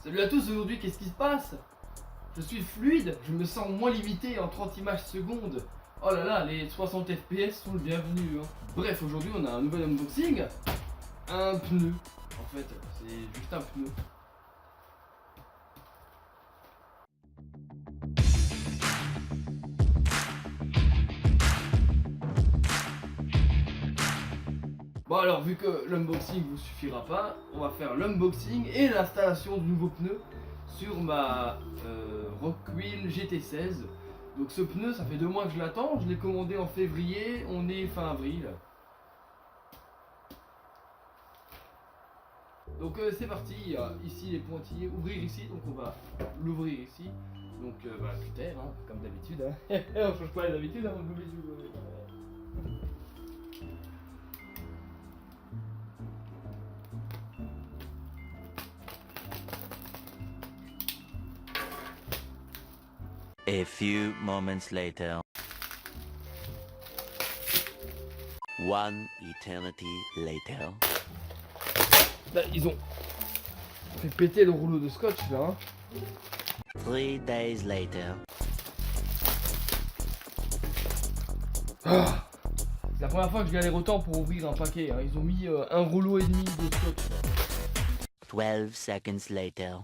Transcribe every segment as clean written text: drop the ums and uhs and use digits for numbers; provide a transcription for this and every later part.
Salut à tous, aujourd'hui qu'est-ce qui se passe? Je suis fluide, je me sens moins limité en 30 images secondes. Oh là là, les 60 FPS sont le bienvenu. Bref, aujourd'hui on a un nouvel unboxing. Un pneu. En fait, c'est juste un pneu. Bon alors, vu que l'unboxing vous suffira pas, on va faire l'unboxing et l'installation du nouveau pneu sur ma Rockwheel GT16. Donc ce pneu, ça fait 2 mois que je l'attends, je l'ai commandé en février, on est fin avril. Donc c'est parti, il y a ici les pointillés, ouvrir ici, donc on va l'ouvrir ici. Donc cutter, hein, comme d'habitude. Hein. On change pas d'habitude, hein, on oublie tout. A few moments later. One eternity later. Là, ils ont fait péter le rouleau de scotch là. Hein. 3 days later. Ah, c'est la première fois que je galère autant pour ouvrir un paquet. Hein. Ils ont mis un rouleau et demi de scotch. 12 seconds later.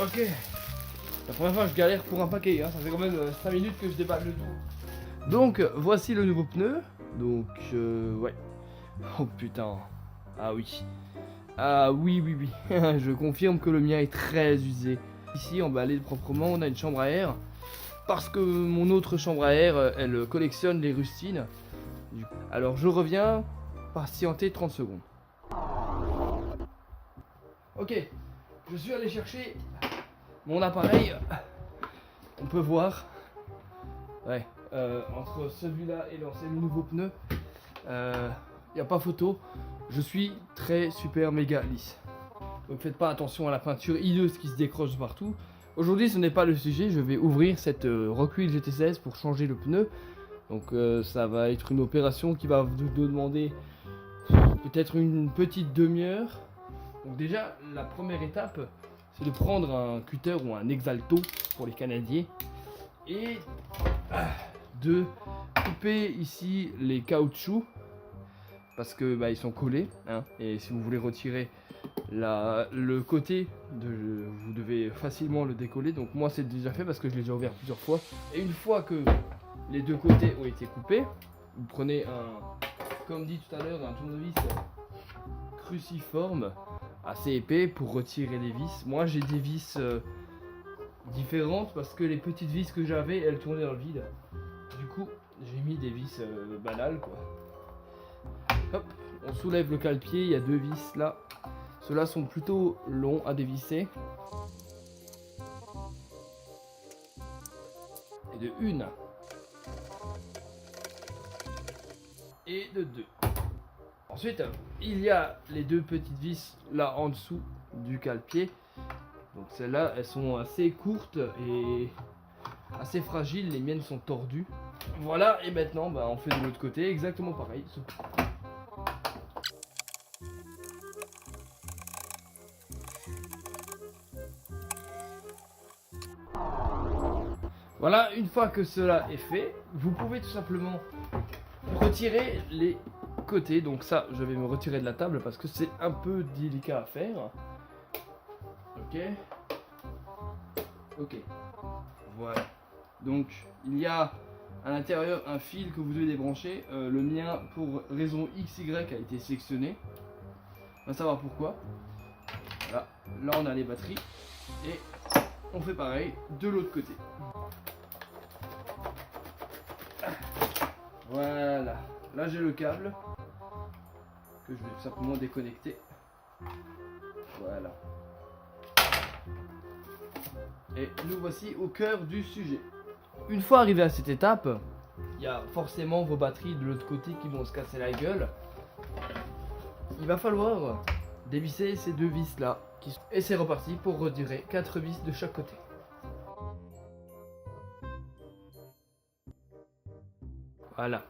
Ok. La première fois que je galère pour un paquet, hein. Ça fait quand même 5 minutes que je déballe le tout. Donc voici le nouveau pneu. Donc ouais. Oh putain. Ah oui. Ah oui. Je confirme que le mien est très usé. Ici emballé proprement, on a une chambre à air. Parce que mon autre chambre à air, elle collectionne les rustines. Alors je reviens, patienter 30 secondes. Ok. Je suis allé chercher mon appareil. On peut voir. Ouais. Entre celui-là et l'ancien nouveau pneu, y a pas photo. Je suis très super méga lisse. Donc faites pas attention à la peinture hideuse qui se décroche partout. Aujourd'hui ce n'est pas le sujet. Je vais ouvrir cette Rockwheel GT16 pour changer le pneu. Donc ça va être une opération qui va vous demander peut-être une petite demi-heure. Donc déjà la première étape, c'est de prendre un cutter ou un exalto pour les Canadiens et de couper ici les caoutchoucs parce que ils sont collés, hein, et si vous voulez retirer le côté, vous devez facilement le décoller. Donc moi c'est déjà fait parce que je l'ai déjà ouvert plusieurs fois. Et une fois que les deux côtés ont été coupés, vous prenez comme dit tout à l'heure, un tournevis cruciforme assez épais pour retirer les vis. Moi j'ai des vis différentes parce que les petites vis que j'avais elles tournaient dans le vide. Du coup j'ai mis des vis banales quoi. Hop, on soulève le cale-pied, il y a 2 vis là. Ceux-là sont plutôt longs à dévisser. Et de 1. Et de 2. Ensuite, il y a les 2 petites vis là en dessous du cale-pied. Donc celles-là, elles sont assez courtes et assez fragiles. Les miennes sont tordues. Voilà, et maintenant, on fait de l'autre côté exactement pareil. Voilà, une fois que cela est fait, vous pouvez tout simplement retirer les côtés. Donc ça, je vais me retirer de la table parce que c'est un peu délicat à faire. Ok. Voilà. Donc il y a à l'intérieur un fil que vous devez débrancher. Le mien, pour raison XY, a été sélectionné. On va savoir pourquoi. Voilà. Là on a les batteries et on fait pareil de l'autre côté. Voilà, là j'ai le câble que je vais tout simplement déconnecter. Voilà. Et nous voici au cœur du sujet. Une fois arrivé à cette étape, il y a forcément vos batteries de l'autre côté qui vont se casser la gueule. Il va falloir dévisser ces 2 vis là. Et c'est reparti pour retirer 4 vis de chaque côté. Voilà.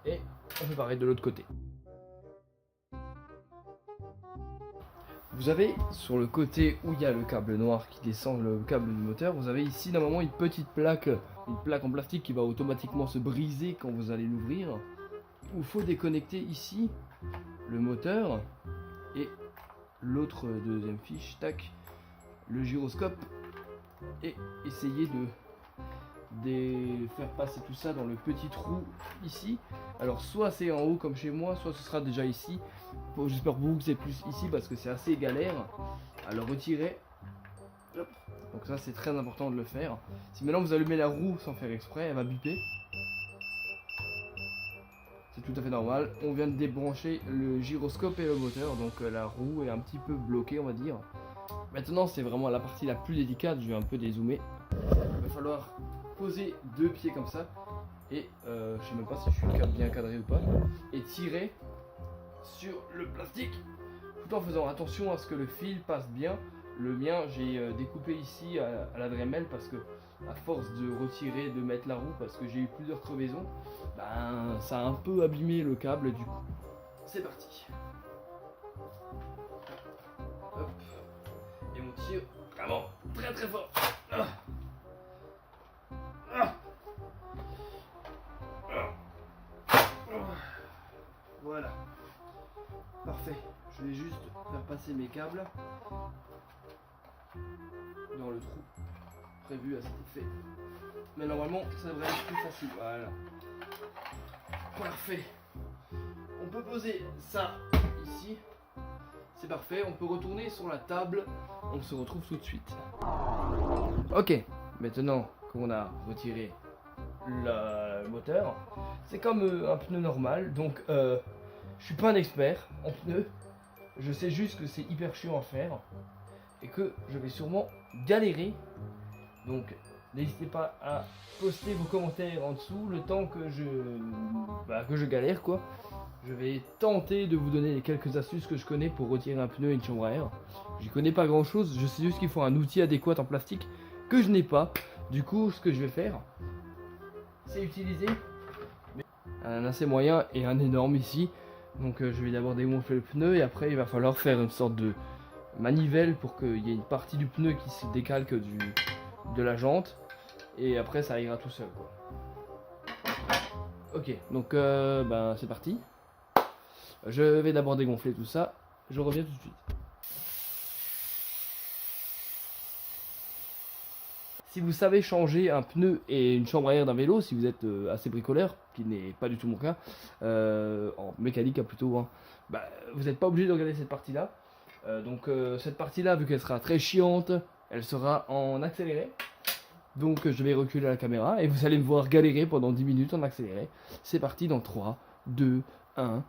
Et on fait pareil de l'autre côté. Vous avez sur le côté où il y a le câble noir qui descend le câble du moteur, vous avez ici normalement une petite plaque, en plastique qui va automatiquement se briser quand vous allez l'ouvrir. Il faut déconnecter ici le moteur et l'autre deuxième fiche, tac, le gyroscope, et essayer de faire passer tout ça dans le petit trou ici. Alors soit c'est en haut comme chez moi, soit ce sera déjà ici. Bon, j'espère pour vous que c'est plus ici parce que c'est assez galère à le retirer. Hop. Donc ça c'est très important de le faire. Si maintenant vous allumez la roue sans faire exprès, elle va biper. C'est tout à fait normal. On vient de débrancher le gyroscope et le moteur, donc la roue est un petit peu bloquée, on va dire. Maintenant c'est vraiment la partie la plus délicate, je vais un peu dézoomer. Il va falloir poser deux pieds comme ça et je sais même pas si je suis bien cadré ou pas, et tirer sur le plastique tout en faisant attention à ce que le fil passe bien. Le mien j'ai découpé ici à la Dremel parce que à force de retirer, de mettre la roue, parce que j'ai eu plusieurs crevaisons, ben ça a un peu abîmé le câble. Du coup c'est parti. Hop. Et on tire vraiment très très fort. Ah. Voilà, parfait. Je vais juste faire passer mes câbles dans le trou prévu à cet effet. Mais normalement, ça devrait être plus facile. Voilà. Parfait. On peut poser ça ici. C'est parfait. On peut retourner sur la table. On se retrouve tout de suite. Ok. Maintenant qu'on a retiré le moteur, c'est comme un pneu normal. Donc, je suis pas un expert en pneus. Je sais juste que c'est hyper chiant à faire et que je vais sûrement galérer. Donc n'hésitez pas à poster vos commentaires en dessous le temps que je galère quoi. Je vais tenter de vous donner les quelques astuces que je connais pour retirer un pneu et une chambre à air. J'y connais pas grand chose, je sais juste qu'il faut un outil adéquat en plastique que je n'ai pas. Du coup ce que je vais faire, c'est utiliser un assez moyen et un énorme ici. Donc je vais d'abord dégonfler le pneu et après il va falloir faire une sorte de manivelle pour qu'il y ait une partie du pneu qui se décalque de la jante, et après ça ira tout seul quoi. Ok, donc c'est parti. Je vais d'abord dégonfler tout ça, je reviens tout de suite. Si vous savez changer un pneu et une chambre à air d'un vélo, si vous êtes assez bricoleur, qui n'est pas du tout mon cas, en mécanique plutôt, hein, vous n'êtes pas obligé de regarder cette partie-là. Cette partie-là, vu qu'elle sera très chiante, elle sera en accéléré. Donc je vais reculer la caméra et vous allez me voir galérer pendant 10 minutes en accéléré. C'est parti dans 3, 2, 1...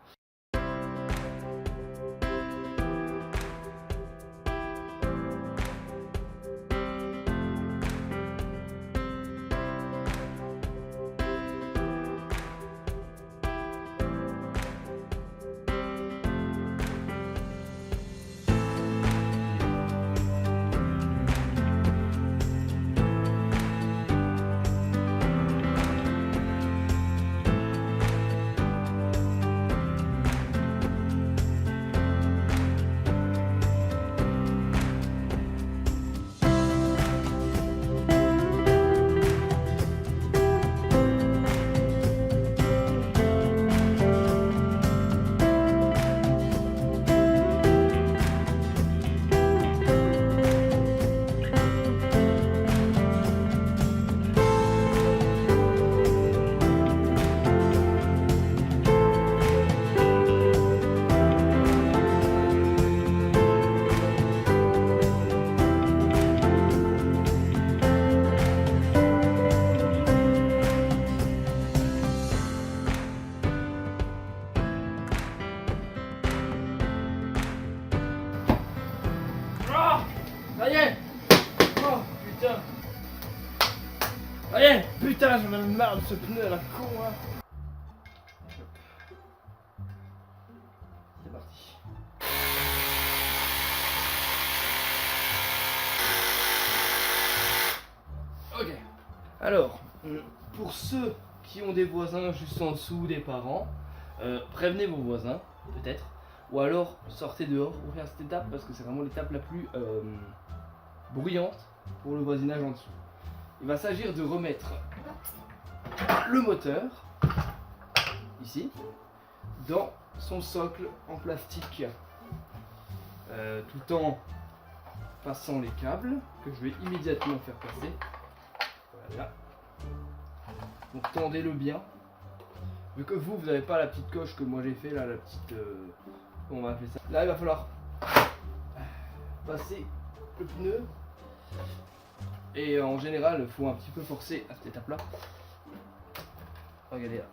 Ça y est. Oh putain. Ça y est. Putain, j'en ai marre de ce pneu à la con là. C'est parti. Ok. Alors, pour ceux qui ont des voisins juste en dessous des parents, prévenez vos voisins, peut-être. Ou alors sortez dehors pour faire cette étape parce que c'est vraiment l'étape la plus bruyante pour le voisinage en dessous. Il va s'agir de remettre le moteur, ici, dans son socle en plastique, tout en passant les câbles que je vais immédiatement faire passer. Voilà. Donc tendez-le bien. Vu que vous n'avez pas la petite coche que moi j'ai fait là, la petite... comment on va appeler ça. Là il va falloir passer le pneu. Et en général il faut un petit peu forcer à cette étape là. Regardez là.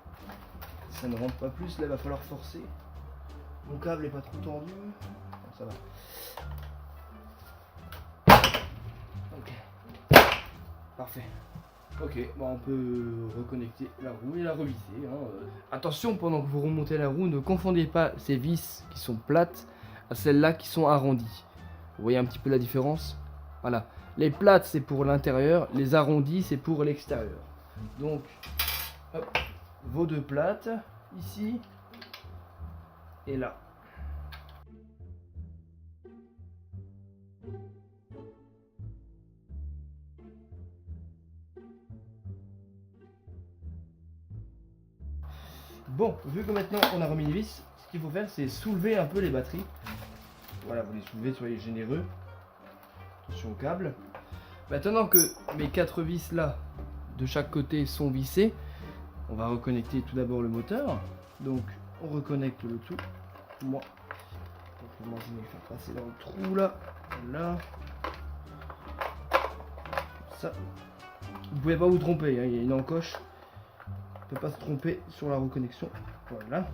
Ça ne rentre pas plus, là il va falloir forcer. Mon câble est pas trop tendu. Bon, ça va. Ok. Parfait. Ok, bon, on peut reconnecter la roue et la revisser. Attention, pendant que vous remontez la roue, ne confondez pas ces vis qui sont plates à celles-là qui sont arrondies. Vous voyez un petit peu la différence? Voilà. Les plates, c'est pour l'intérieur. Les arrondis, c'est pour l'extérieur. Donc, hop, vos deux plates, ici et là. Bon, vu que maintenant on a remis les vis, ce qu'il faut faire c'est soulever un peu les batteries. Voilà, vous les soulevez, soyez généreux. Attention au câble. Maintenant que mes 4 vis là, de chaque côté sont vissées, on va reconnecter tout d'abord le moteur. Donc on reconnecte le tout. Moi, je vais le faire passer dans le trou là. Voilà. Ça. Vous pouvez pas vous tromper, hein, il y a une encoche. Ne pas se tromper sur la reconnexion. Voilà.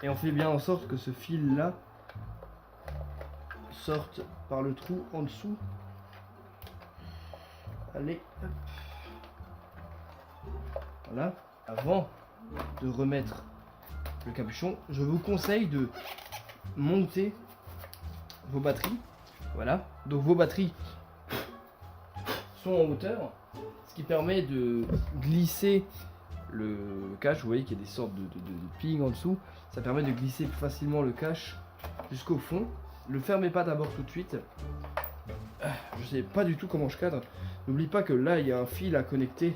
Et on fait bien en sorte que ce fil là sorte par le trou en dessous. Allez, hop. Voilà. Avant de remettre le capuchon, je vous conseille de monter vos batteries. Voilà. Donc vos batteries sont en hauteur. Ce qui permet de glisser le cache. Vous voyez qu'il y a des sortes de pings en dessous. Ça permet de glisser plus facilement le cache jusqu'au fond. Ne le fermez pas d'abord tout de suite. Je sais pas du tout comment je cadre. N'oublie pas que là il y a un fil à connecter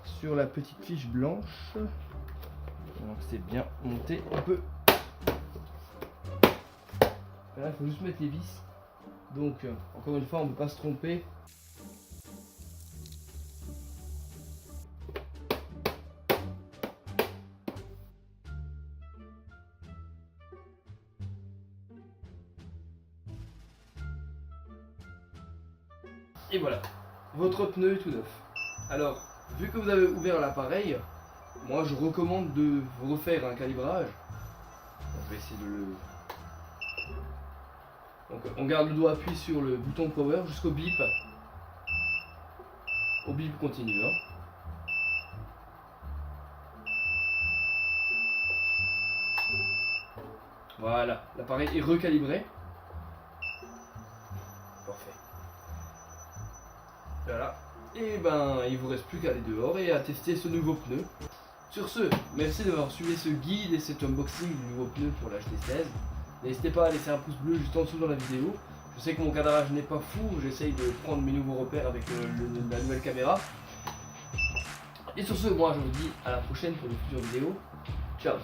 sur la petite fiche blanche. Donc c'est bien monté. On peut. Là il faut juste mettre les vis. Donc encore une fois on ne peut pas se tromper. Et voilà, votre pneu est tout neuf. Alors, vu que vous avez ouvert l'appareil, moi je recommande de vous refaire un calibrage. On va essayer de le... Donc on garde le doigt appuyé sur le bouton power jusqu'au bip. Au bip continu. Hein. Voilà, l'appareil est recalibré. Parfait. Voilà. Et ben, il vous reste plus qu'à aller dehors et à tester ce nouveau pneu. Sur ce, merci d'avoir suivi ce guide et cet unboxing du nouveau pneu pour l'HT16. N'hésitez pas à laisser un pouce bleu juste en dessous dans la vidéo. Je sais que mon cadrage n'est pas fou, j'essaye de prendre mes nouveaux repères avec la nouvelle caméra. Et sur ce, moi je vous dis à la prochaine pour une future vidéo. Ciao.